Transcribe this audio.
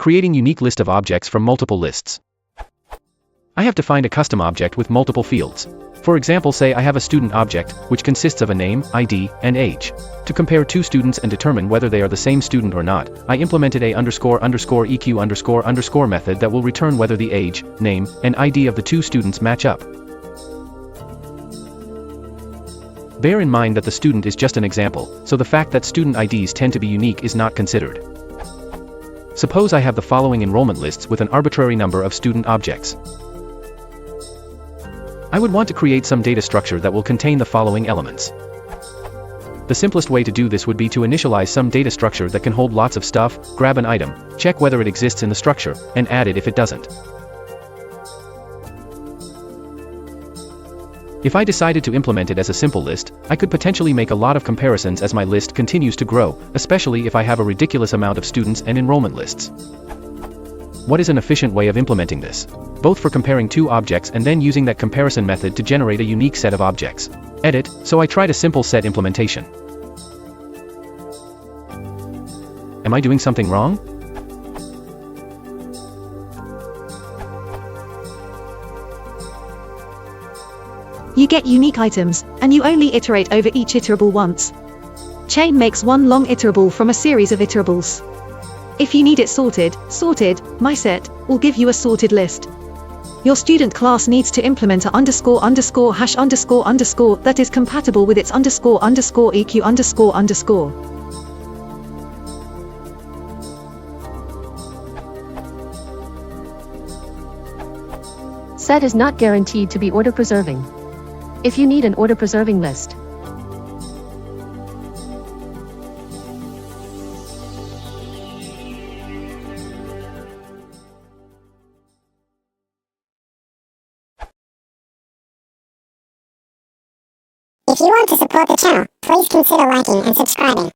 creating unique list of objects from multiple lists. I have defined a custom object with multiple fields. For example, say I have a student object, which consists of a name, ID, and age. To compare two students and determine whether they are the same student or not, I implemented a__eq___ method that will return whether the age, name, and ID of the two students match up. Bear in mind that the student is just an example, so the fact that student IDs tend to be unique is not considered. Suppose I have the following enrollment lists with an arbitrary number of student objects. I would want to create some data structure that will contain the following elements. The simplest way to do this would be to initialize some data structure that can hold lots of stuff, grab an item, check whether it exists in the structure, and add it if it doesn't. If I decided to implement it as a simple list, I could potentially make a lot of comparisons as my list continues to grow, especially if I have a ridiculous amount of students and enrollment lists. What is an efficient way of implementing this? Both for comparing two objects and then using that comparison method to generate a unique set of objects. Edit, so I tried a simple set implementation. Am I doing something wrong? You get unique items, and you only iterate over each iterable once. Chain makes one long iterable from a series of iterables. If you need it sorted, mySet will give you a sorted list. Your student class needs to implement a ____ hash ___ that is compatible with its ___eq___. Set is not guaranteed to be order preserving. If you need an order preserving list, if you want to support the channel, please consider liking and subscribing.